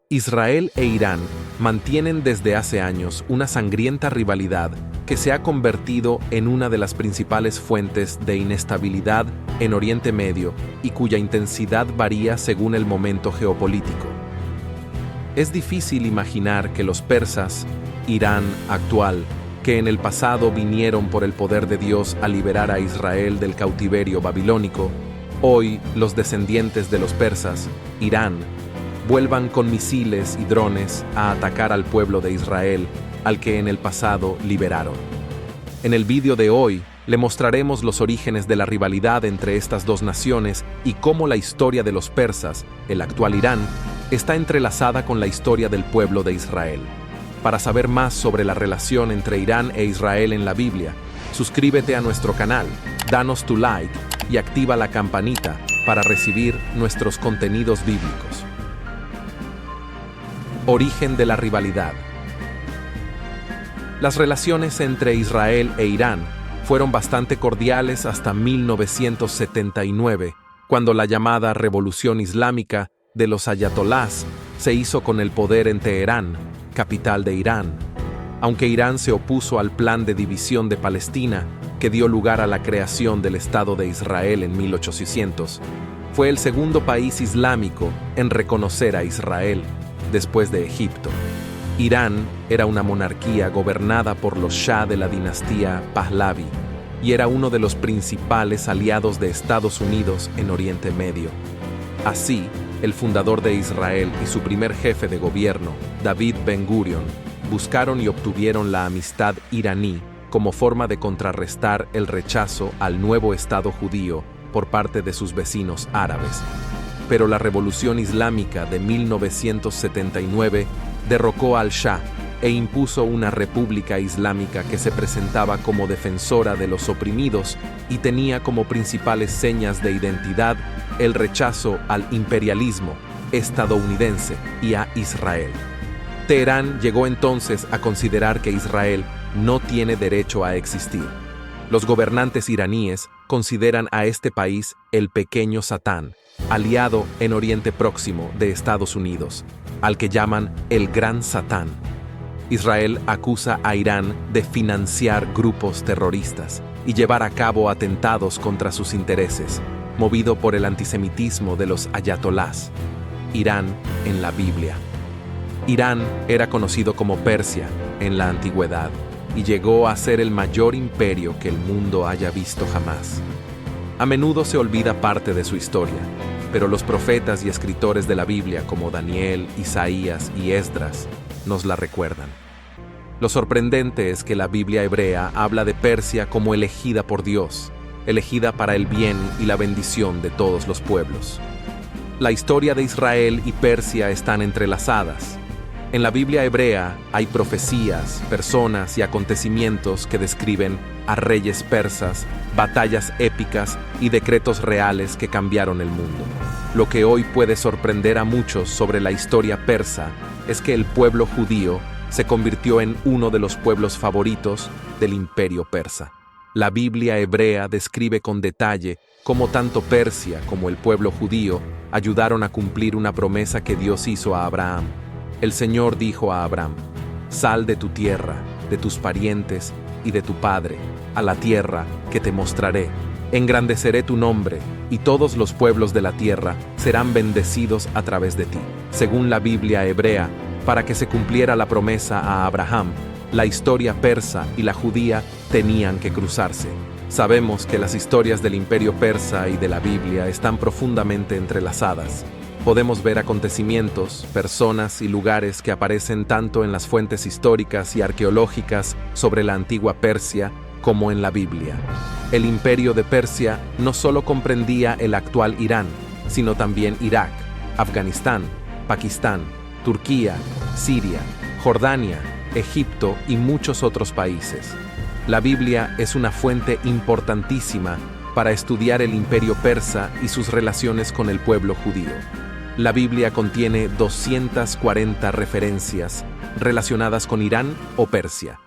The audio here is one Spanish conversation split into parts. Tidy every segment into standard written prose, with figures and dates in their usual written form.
Israel e Irán mantienen desde hace años una sangrienta rivalidad que se ha convertido en una de las principales fuentes de inestabilidad en Oriente Medio y cuya intensidad varía según el momento geopolítico. Es difícil imaginar que los persas, Irán actual, que en el pasado vinieron por el poder de Dios a liberar a Israel del cautiverio babilónico, hoy los descendientes de los persas, Irán, vuelvan con misiles y drones a atacar al pueblo de Israel, al que en el pasado liberaron. En el vídeo de hoy, le mostraremos los orígenes de la rivalidad entre estas dos naciones y cómo la historia de los persas, el actual Irán, está entrelazada con la historia del pueblo de Israel. Para saber más sobre la relación entre Irán e Israel en la Biblia, suscríbete a nuestro canal, danos tu like y activa la campanita para recibir nuestros contenidos bíblicos. Origen de la rivalidad. Las relaciones entre Israel e Irán fueron bastante cordiales hasta 1979, cuando la llamada Revolución Islámica de los ayatolás se hizo con el poder en Teherán, capital de Irán. Aunque Irán se opuso al plan de división de Palestina, que dio lugar a la creación del Estado de Israel en 1800, fue el segundo país islámico en reconocer a Israel, después de Egipto. Irán era una monarquía gobernada por los Shah de la dinastía Pahlavi y era uno de los principales aliados de Estados Unidos en Oriente Medio. Así, el fundador de Israel y su primer jefe de gobierno, David Ben-Gurion, buscaron y obtuvieron la amistad iraní como forma de contrarrestar el rechazo al nuevo Estado judío por parte de sus vecinos árabes. Pero la Revolución Islámica de 1979 derrocó al Shah e impuso una república islámica que se presentaba como defensora de los oprimidos y tenía como principales señas de identidad el rechazo al imperialismo estadounidense y a Israel. Teherán llegó entonces a considerar que Israel no tiene derecho a existir. Los gobernantes iraníes consideran a este país el pequeño Satán, aliado en Oriente Próximo de Estados Unidos, al que llaman el Gran Satán. Israel acusa a Irán de financiar grupos terroristas y llevar a cabo atentados contra sus intereses, movido por el antisemitismo de los ayatolás. Irán en la Biblia. Irán era conocido como Persia en la antigüedad y llegó a ser el mayor imperio que el mundo haya visto jamás. A menudo se olvida parte de su historia, pero los profetas y escritores de la Biblia como Daniel, Isaías y Esdras nos la recuerdan. Lo sorprendente es que la Biblia hebrea habla de Persia como elegida por Dios, elegida para el bien y la bendición de todos los pueblos. La historia de Israel y Persia están entrelazadas. En la Biblia hebrea hay profecías, personas y acontecimientos que describen a reyes persas, batallas épicas y decretos reales que cambiaron el mundo. Lo que hoy puede sorprender a muchos sobre la historia persa es que el pueblo judío se convirtió en uno de los pueblos favoritos del imperio persa. La Biblia hebrea describe con detalle cómo tanto Persia como el pueblo judío ayudaron a cumplir una promesa que Dios hizo a Abraham. El Señor dijo a Abraham: «Sal de tu tierra, de tus parientes y de tu padre, a la tierra que te mostraré. Engrandeceré tu nombre, y todos los pueblos de la tierra serán bendecidos a través de ti». Según la Biblia hebrea, para que se cumpliera la promesa a Abraham, la historia persa y la judía tenían que cruzarse. Sabemos que las historias del imperio persa y de la Biblia están profundamente entrelazadas. Podemos ver acontecimientos, personas y lugares que aparecen tanto en las fuentes históricas y arqueológicas sobre la antigua Persia como en la Biblia. El imperio de Persia no solo comprendía el actual Irán, sino también Irak, Afganistán, Pakistán, Turquía, Siria, Jordania, Egipto y muchos otros países. La Biblia es una fuente importantísima para estudiar el imperio persa y sus relaciones con el pueblo judío. La Biblia contiene 240 referencias relacionadas con Irán o Persia.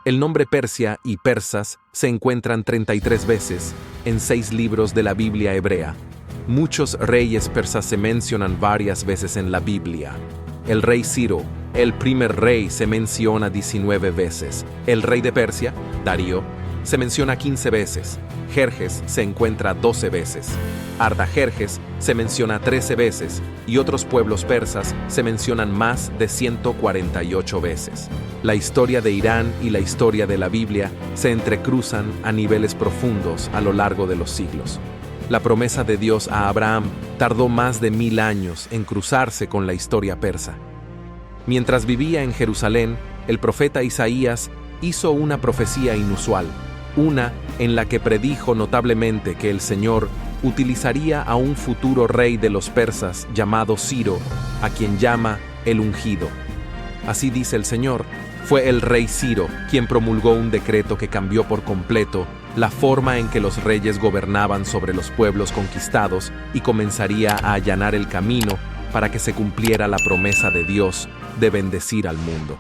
El nombre Persia y persas se encuentran 33 veces en 6 libros de la Biblia hebrea. Muchos reyes persas se mencionan varias veces en la Biblia. El rey Ciro, el primer rey, se menciona 19 veces. El rey de Persia, Darío, se menciona 15 veces. Jerjes se encuentra 12 veces. Artajerjes se menciona 13 veces y otros pueblos persas se mencionan más de 148 veces. La historia de Irán y la historia de la Biblia se entrecruzan a niveles profundos a lo largo de los siglos. La promesa de Dios a Abraham tardó más de 1000 años en cruzarse con la historia persa. Mientras vivía en Jerusalén, el profeta Isaías hizo una profecía inusual, una en la que predijo notablemente que el Señor utilizaría a un futuro rey de los persas llamado Ciro, a quien llama el ungido. Así dice el Señor, fue el rey Ciro quien promulgó un decreto que cambió por completo la forma en que los reyes gobernaban sobre los pueblos conquistados y comenzaría a allanar el camino para que se cumpliera la promesa de Dios de bendecir al mundo.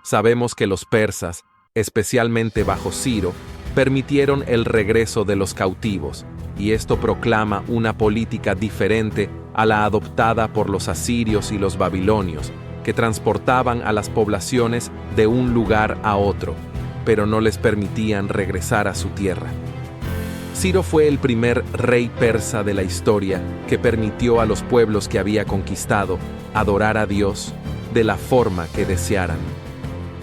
Sabemos que los persas, especialmente bajo Ciro, permitieron el regreso de los cautivos, y esto proclama una política diferente a la adoptada por los asirios y los babilonios, que transportaban a las poblaciones de un lugar a otro, pero no les permitían regresar a su tierra. Ciro fue el primer rey persa de la historia que permitió a los pueblos que había conquistado adorar a Dios de la forma que desearan.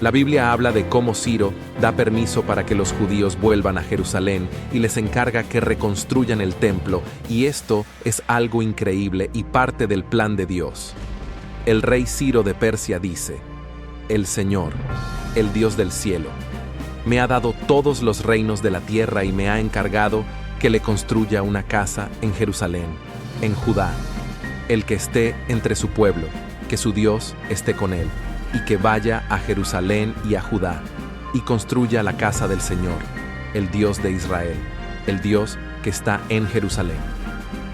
La Biblia habla de cómo Ciro da permiso para que los judíos vuelvan a Jerusalén y les encarga que reconstruyan el templo, y esto es algo increíble y parte del plan de Dios. El rey Ciro de Persia dice: El Señor, el Dios del cielo, me ha dado todos los reinos de la tierra y me ha encargado que le construya una casa en Jerusalén, en Judá, el que esté entre su pueblo, que su Dios esté con él, y que vaya a Jerusalén y a Judá, y construya la casa del Señor, el Dios de Israel, el Dios que está en Jerusalén.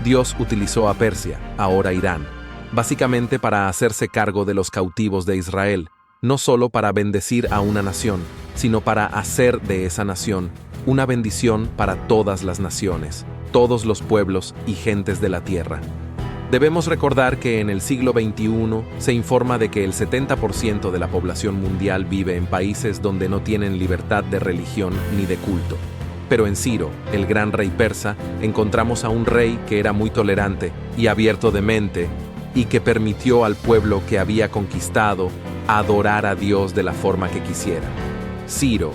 Dios utilizó a Persia, ahora Irán, básicamente para hacerse cargo de los cautivos de Israel, no solo para bendecir a una nación, sino para hacer de esa nación una bendición para todas las naciones, todos los pueblos y gentes de la tierra. Debemos recordar que en el siglo XXI se informa de que el 70% de la población mundial vive en países donde no tienen libertad de religión ni de culto. Pero en Ciro, el gran rey persa, encontramos a un rey que era muy tolerante y abierto de mente, y que permitió al pueblo que había conquistado adorar a Dios de la forma que quisiera. Ciro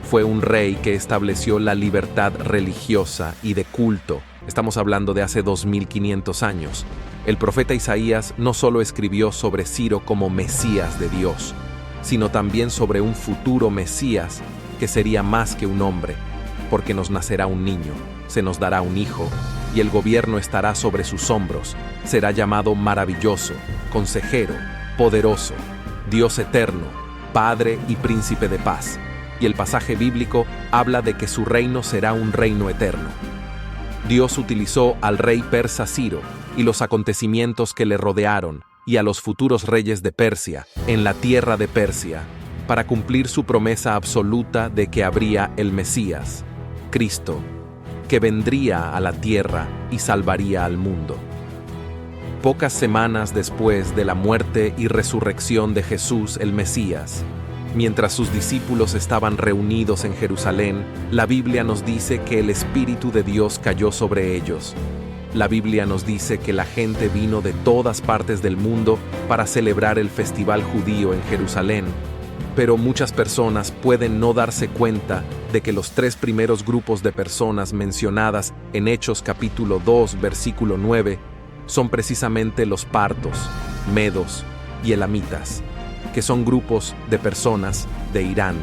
fue un rey que estableció la libertad religiosa y de culto. Estamos hablando de hace 2500 años. El profeta Isaías no solo escribió sobre Ciro como Mesías de Dios, sino también sobre un futuro Mesías que sería más que un hombre, porque nos nacerá un niño, se nos dará un hijo, y el gobierno estará sobre sus hombros. Será llamado Maravilloso, Consejero, Poderoso, Dios Eterno, Padre y Príncipe de Paz. Y el pasaje bíblico habla de que su reino será un reino eterno. Dios utilizó al rey persa Ciro y los acontecimientos que le rodearon y a los futuros reyes de Persia en la tierra de Persia para cumplir su promesa absoluta de que habría el Mesías, Cristo, que vendría a la tierra y salvaría al mundo. Pocas semanas después de la muerte y resurrección de Jesús el Mesías, mientras sus discípulos estaban reunidos en Jerusalén, la Biblia nos dice que el Espíritu de Dios cayó sobre ellos. La Biblia nos dice que la gente vino de todas partes del mundo para celebrar el festival judío en Jerusalén. Pero muchas personas pueden no darse cuenta de que los 3 primeros grupos de personas mencionadas en Hechos capítulo 2, versículo 9, son precisamente los partos, medos y elamitas, que son grupos de personas de Irán.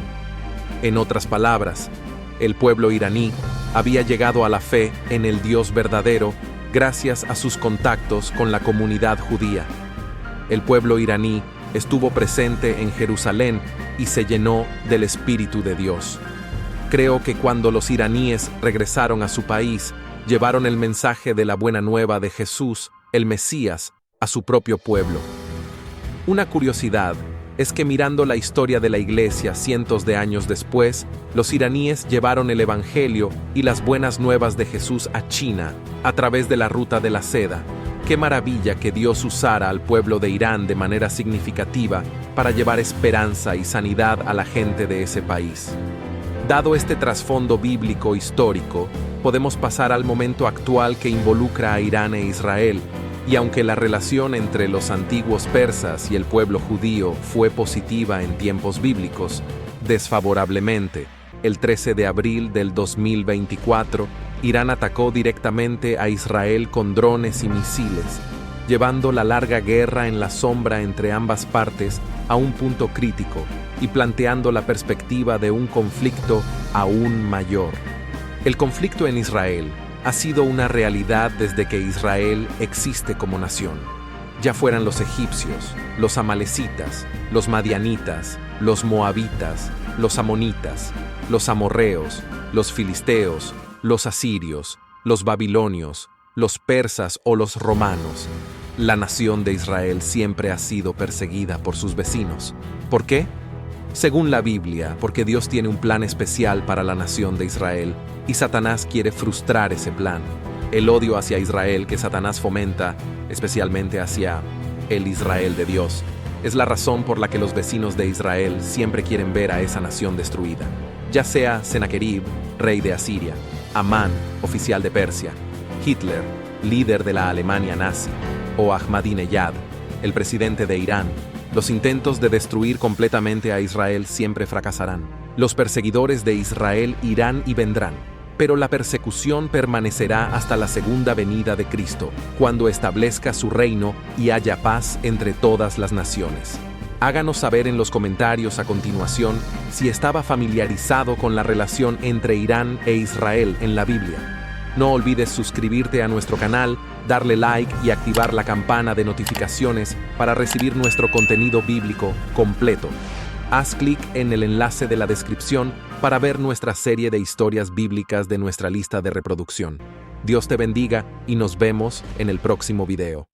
En otras palabras, el pueblo iraní había llegado a la fe en el Dios verdadero gracias a sus contactos con la comunidad judía. El pueblo iraní estuvo presente en Jerusalén y se llenó del Espíritu de Dios. Creo que cuando los iraníes regresaron a su país, llevaron el mensaje de la buena nueva de Jesús, el Mesías, a su propio pueblo. Una curiosidad es que mirando la historia de la Iglesia cientos de años después, los iraníes llevaron el Evangelio y las buenas nuevas de Jesús a China a través de la ruta de la seda, Qué maravilla que Dios usara al pueblo de Irán de manera significativa para llevar esperanza y sanidad a la gente de ese país. Dado este trasfondo bíblico histórico, podemos pasar al momento actual que involucra a Irán e Israel, y aunque la relación entre los antiguos persas y el pueblo judío fue positiva en tiempos bíblicos, desfavorablemente, el 13 de abril del 2024, Irán atacó directamente a Israel con drones y misiles, llevando la larga guerra en la sombra entre ambas partes a un punto crítico y planteando la perspectiva de un conflicto aún mayor. El conflicto en Israel ha sido una realidad desde que Israel existe como nación. Ya fueran los egipcios, los amalecitas, los madianitas, los moabitas, los amonitas, los amorreos, los filisteos, los asirios, los babilonios, los persas o los romanos. La nación de Israel siempre ha sido perseguida por sus vecinos. ¿Por qué? Según la Biblia, porque Dios tiene un plan especial para la nación de Israel y Satanás quiere frustrar ese plan. El odio hacia Israel que Satanás fomenta, especialmente hacia el Israel de Dios, es la razón por la que los vecinos de Israel siempre quieren ver a esa nación destruida. Ya sea Sennacherib, rey de Asiria, Amán, oficial de Persia, Hitler, líder de la Alemania nazi, o Ahmadinejad, el presidente de Irán, los intentos de destruir completamente a Israel siempre fracasarán. Los perseguidores de Israel irán y vendrán, pero la persecución permanecerá hasta la segunda venida de Cristo, cuando establezca su reino y haya paz entre todas las naciones. Háganos saber en los comentarios a continuación si estaba familiarizado con la relación entre Irán e Israel en la Biblia. No olvides suscribirte a nuestro canal, darle like y activar la campana de notificaciones para recibir nuestro contenido bíblico completo. Haz clic en el enlace de la descripción para ver nuestra serie de historias bíblicas de nuestra lista de reproducción. Dios te bendiga y nos vemos en el próximo video.